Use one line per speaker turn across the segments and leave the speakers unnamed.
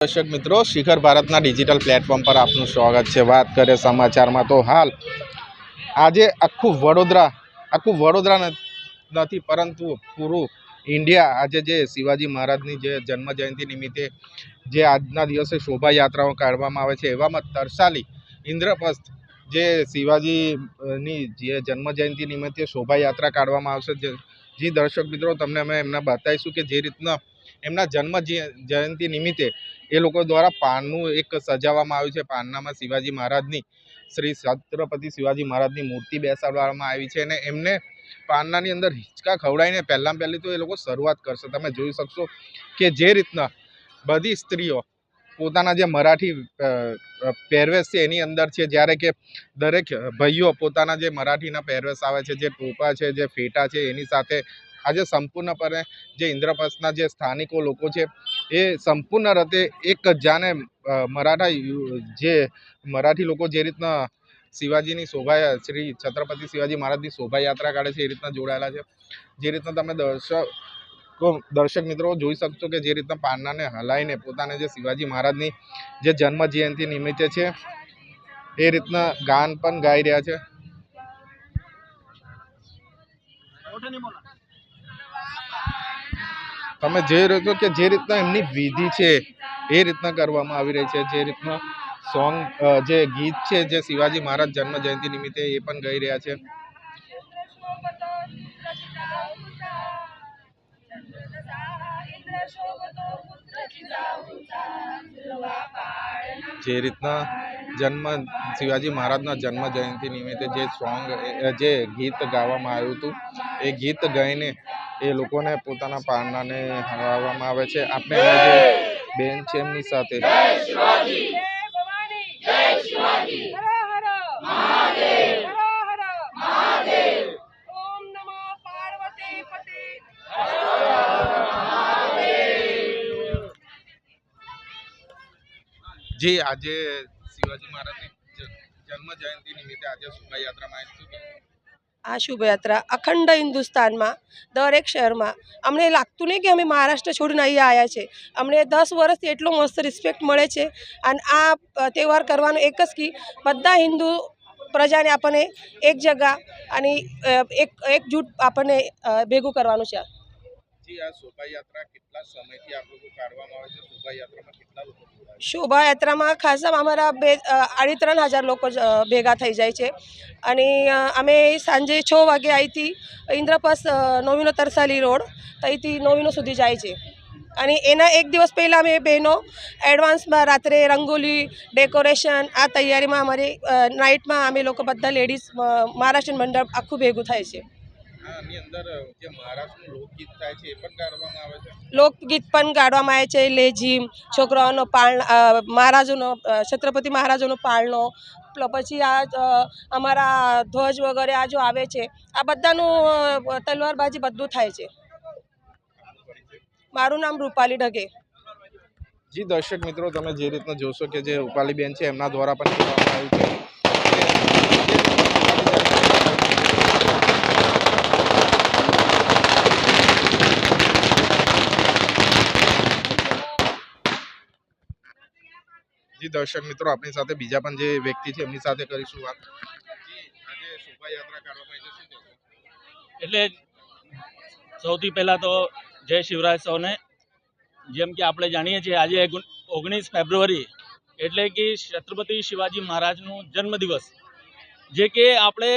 दर्शक मित्रों, शिखर भारतना डिजिटल प्लेटफॉर्म पर आपનું સ્વાગત છે। વાત કરીએ સમાચારમાં તો હાલ આજે આખું વડોદરા નથી પરંતુ પૂરું ઇન્ડિયા આજે જે શિવાજી મહારાજની જે જન્મ જયંતિ નિમિત્તે જે આજના દિવસે શોભાયાત્રાઓ કાઢવામાં આવે છે, એવામાં તરસાલી ઇન્દ્રપ્રસ્થ જે શિવાજીની જે જન્મ જયંતિ નિમિત્તે શોભાયાત્રા કાઢવામાં આવશે। જે દર્શક મિત્રો તમને અમે એમના બતાવીશું કે જે રીતના એમના જન્મ જયંતિ નિમિત્તે એ લોકો દ્વારા પાનનું એક સજાવવામાં આવ્યું છે। પાનનામાં શિવાજી મહારાજની શ્રી છત્રપતિ શિવાજી મહારાજની મૂર્તિ બેસાડવામાં આવી છે અને એમને પાનનાની અંદર હિંચકા ખવડાવીને પહેલી તો એ લોકો શરૂઆત કરશે। તમે જોઈ શકશો કે જે રીતના બધી સ્ત્રીઓ પોતાના જે મરાઠી પહેરવેશ છે એની અંદર છે, જ્યારે કે દરેક ભાઈઓ પોતાના જે મરાઠીના પહેરવેશ આવે છે, જે ટોપા છે, જે ફેટા છે, એની સાથે આજે સંપૂર્ણપણે જે ઇન્દ્રપ્રસ્થના જે સ્થાનિકો લોકો છે એ સંપૂર્ણ રીતે એક જાણે મરાઠી લોકો જે રીતના શિવાજીની શ્રી છત્રપતિ શિવાજી મહારાજની શોભાયાત્રા કાઢે છે એ રીતના જોડાયેલા છે। જે રીતના તમે દર્શક મિત્રો જોઈ શકશો કે જે રીતના પાનનાને હલાવીને પોતાને જે શિવાજી મહારાજની જે જન્મ જયંતિ નિમિત્તે છે એ રીતના ગાન પણ ગાઈ રહ્યા છે। તમે જોઈ રહ્યો છો કે જે રીતના એમની વિધિ છે એ રીતના કરવામાં આવી રહી છે। જે રીતના સોંગ જે ગીત છે જે શિવાજી મહારાજ જન્મ જયંતિ નિમિત્તે એ પણ ગાઈ રહ્યા છે। જે રીતના શિવાજી મહારાજના જન્મ જયંતિ નિમિત્તે જે સોંગ જે ગીત ગાવામાં આવ્યું હતું એ ગીત ગાઈને એ લોકોને પોતાના પારણાને હરાવવામાં આવે છે। આપણે જે બેન છે એમની સાથે જી આજે શિવાજી મહારાજની જન્મ જયંતિ નિમિત્તે આજે શોભાયાત્રામાં
આ શોભાયાત્રા અખંડ હિન્દુસ્તાનમાં દરેક શહેરમાં અમને લાગતું નહીં કે અમે મહારાષ્ટ્ર છોડીને અહીંયા આવ્યા છે। અમને 10 વર્ષથી એટલો મસ્ત રિસ્પેક્ટ મળે છે અને આ તહેવાર કરવાનો એક જ કે બધા હિન્દુ પ્રજાને આપણને એક જગ્યા અને એકજૂટ આપણને ભેગું કરવાનું છે।
જી આ શોભાયાત્રા કેટલા સમયથી આપ લોકો કાઢવામાં આવે છે? શોભાયાત્રામાં કેટલા લોકો
શોભાયાત્રામાં ખાસા અમારા 3,500 લોકો ભેગા થઈ જાય છે અને અમે સાંજે 6 વાગે અહીંથી ઇન્દ્રપ્રસ્થ નોવીનો તરસાલી રોડ અહીંથી નોવીનો સુધી જાય છે અને એના એક દિવસ પહેલાં અમે બહેનો એડવાન્સમાં રાત્રે રંગોલી ડેકોરેશન આ તૈયારીમાં અમારી નાઇટમાં અમે લોકો બધા લેડીઝ મહારાષ્ટ્રીયન મંડળ આખું ભેગું થાય છે। લોકગીત પણ ગાવામાં આવે છે, લેઝીમ, છોકરાઓનો મહારાજોનો છત્રપતિ મહારાજોનો પાળનો, પછી આ અમારા ધ્વજ વગેરે આ જો આવે છે આ બધાનું તલવારબાજી બધું થાય છે। મારું નામ રૂપાલી ઢગે।
જી દર્શક મિત્રો તમે જે રીતના જોશો કે જે રૂપાલી બેન છે એમના દ્વારા પણ કહેવામાં આવ્યું છે જી દર્શક મિત્રો આપણી સાથે બીજા પણ જે વ્યક્તિ છે એમની સાથે કરીશું વાત। આજે શોભાયાત્રા કાઢવામાં
એટલે સૌથી પહેલા તો જય શિવરાજ સૌને। જેમ કે આપણે જાણીએ છીએ આજે 19 ફેબ્રુઆરી એટલે કે છત્રપતિ શિવાજી મહારાજનું જન્મદિવસ, જે કે આપણે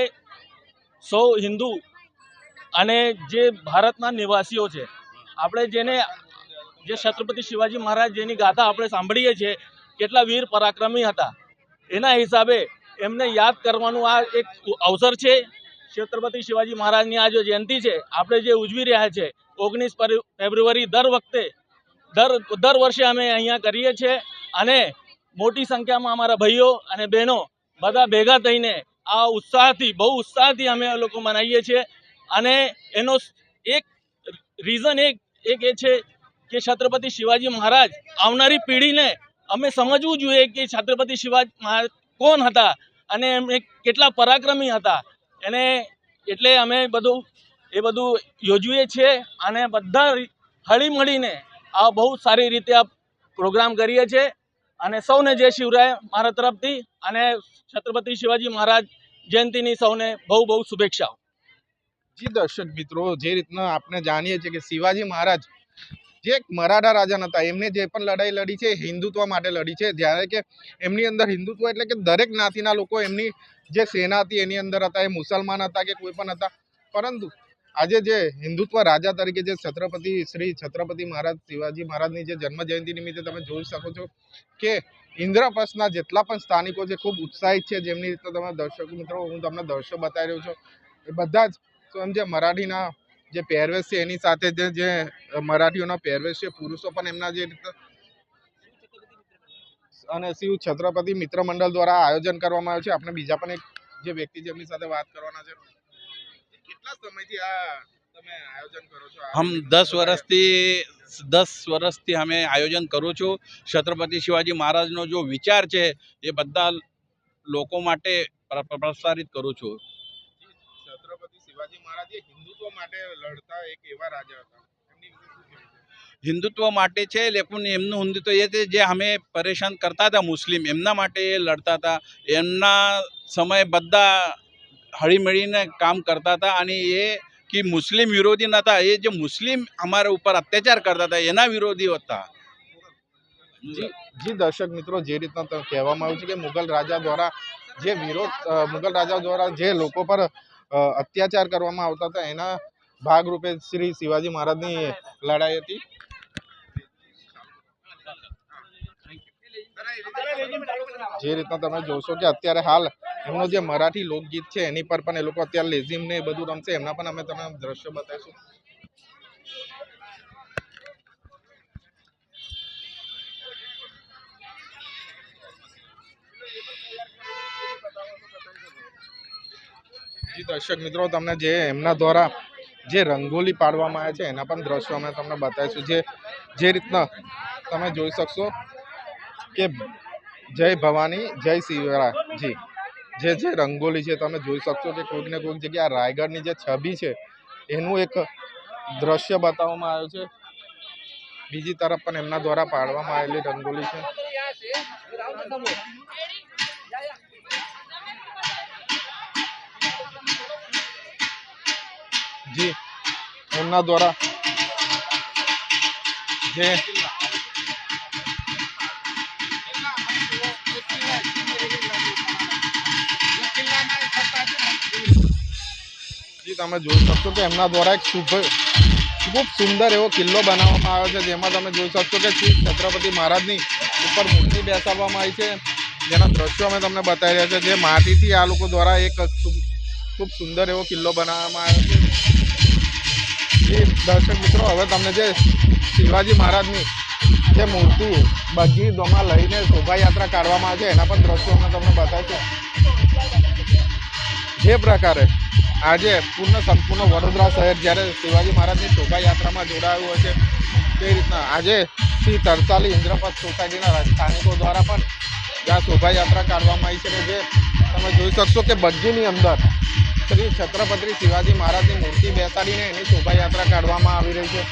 સૌ હિન્દુ અને જે ભારતના નિવાસીઓ છે આપણે જેને જે છત્રપતિ શિવાજી મહારાજ જેની ગાથા આપણે સાંભળીએ છીએ કેટલા વીર પરાક્રમી હતા, એના હિસાબે એમને યાદ કરવાનું આ એક અવસર છે। છત્રપતિ શિવાજી મહારાજની આ જે જયંતિ છે આપણે જે ઉજવી રહ્યા છે 19 ફેબ્રુઆરી દર વર્ષે અમે અહીંયા કરીએ છીએ અને મોટી સંખ્યામાં અમારા ભાઈઓ અને બહેનો બધા ભેગા થઈને આ બહુ ઉત્સાહથી અમે લોકો મનાવીએ છીએ અને એનો એક રીઝન એક એ છે કે છત્રપતિ શિવાજી મહારાજ આવનારી પેઢીને અમે સમજવું જોઈએ કે છત્રપતિ શિવાજી મહારાજ કોણ હતા અને એમને કેટલા પરાક્રમી હતા, એને એટલે અમે બધું યોજીએ છીએ અને બધા હળી મળીને આ બહુ સારી રીતે આ પ્રોગ્રામ કરીએ છીએ અને સૌને જય શિવરાય મારા તરફથી અને છત્રપતિ શિવાજી મહારાજ જયંતિની સૌને બહુ બહુ શુભેચ્છાઓ.
જી દર્શક મિત્રો, જે રીતના આપણે જાણીએ છીએ કે શિવાજી મહારાજ જે એક મરાઠા રાજા હતા, એમને જે પણ લડાઈ લડી છે હિન્દુત્વ માટે લડી છે. જ્યારે કે એમની અંદર હિન્દુત્વ એટલે કે દરેક જ્ઞાતિના લોકો એમની જે સેના હતી એની અંદર હતા, એ મુસલમાન હતા કે કોઈ પણ હતા. પરંતુ આજે જે હિન્દુત્વ રાજા તરીકે જે શ્રી છત્રપતિ મહારાજ શિવાજી મહારાજની જે જન્મ જયંતિ નિમિત્તે તમે જોઈ શકો છો કે ઇન્દ્રપ્રસ્થના જેટલા પણ સ્થાનિકો છે ખૂબ ઉત્સાહિત છે. જેમની રીતે તમે દર્શક મિત્રો, હું તમને દ્રશ્યો બતાવી રહ્યો છું, એ બધા જ જે મરાઠીના જે પહેરવેશ છે એની સાથે જે મરાઠીઓના પહેરવેશ છે, પુરુષો પણ એમના જે રીતે અને શિવ છત્રપતિ મિત્ર મંડળ દ્વારા આયોજન કરવામાં આવ્યું છે. આપણે બીજા પણ એક જે વ્યક્તિ છે એમની સાથે વાત કરવાના છે. કેટલા સમયથી આ તમે આયોજન કરો છો?
हम 10 વર્ષથી અમે આયોજન કરું છું. છત્રપતિ શિવાજી મહારાજનો જો વિચાર છે એ બધા લોકો માટે પ્રસારિત કરું છું.
છત્રપતિ શિવાજી મહારાજ એ હિન્દુત્વ માટે લડતા એક એવા રાજા હતા. એમની વિશે શું કહેવું છે?
હિન્દુત્વ માટે છે, લેકિન એમનું હિન્દુત્વ એ છે જે અમે પરેશાન કરતા હતા મુસ્લિમ, એમના માટે એ લડતા હતા. એમના સમય બધા હળીમળીને કામ કરતા હતા અને એ કે મુસ્લિમ વિરોધી નહોતા. એ જે મુસ્લિમ અમારા ઉપર અત્યાચાર કરતા હતા એના વિરોધી હતા.
જી દર્શક મિત્રો, જે રીતના કહેવામાં આવ્યું છે કે મુગલ રાજા દ્વારા જે લોકો પર અત્યાચાર કરવામાં આવતા હતા એના ભાગરૂપે શ્રી શિવાજી મહારાજની લડાઈ હતી. જે રીતના તમે જોશો કે અત્યારે હાલ એમનો જે મરાઠી લોકગીત છે એની પર પણ એ લોકો અત્યારે લેઝિમ ને એ બધું રમશે, એમના પણ અમે તમને દ્રશ્યો બતાવીશું. જી દર્શક મિત્રો, તમને જે એમના દ્વારા જે રંગોલી પાડવામાં આવે છે એના પણ દ્રશ્યો અમે તમને બતાવીશું. જે રીતના તમે જોઈ શકશો કે જય ભવાની જય શિવરાજી જે રંગોલી છે તમે જોઈ શકશો કે કોઈક ને કોઈક જગ્યાએ રાયગઢની જે છબી છે એનું એક દ્રશ્ય બતાવવામાં આવ્યું છે. બીજી તરફ પણ એમના દ્વારા પાડવામાં આવેલી રંગોલી છે. જી એમના દ્વારા જે તમે જોઈ શકશો કે એમના દ્વારા એક ખૂબ સુંદર એવો કિલ્લો બનાવવામાં આવ્યો છે, જેમાં તમે જોઈ શકશો કે શ્રી છત્રપતિ મહારાજની ઉપર મૂર્તિ બેસાડવામાં આવી છે, જેના દ્રશ્યો અમે તમને બતાવી રહ્યા છે. જે માટીથી આ લોકો દ્વારા એક ખૂબ સુંદર એવો કિલ્લો બનાવવામાં આવ્યો છે. એ દર્શક મિત્રો, હવે તમને જે શિવાજી મહારાજની જે મૂર્તિ બગીચોમાં લઈને શોભાયાત્રા કાઢવામાં આવે છે એના પણ દ્રશ્યો અમે તમને બતાવીશું. જે પ્રકારે આજે સંપૂર્ણ વડોદરા શહેર જ્યારે શિવાજી મહારાજની શોભાયાત્રામાં જોડાયું હોય છે, તે રીતના આજે શ્રી તરસાલી ઇન્દ્રપથ સોસાયટીના સ્થાનિકો દ્વારા પણ જ્યાં શોભાયાત્રા કાઢવામાં આવી છે, જે તમે જોઈ શકશો કે બગીની અંદર શ્રી છત્રપતિ શિવાજી મહારાજની મૂર્તિ બેસાડીને એની શોભાયાત્રા કાઢવામાં આવી રહી છે.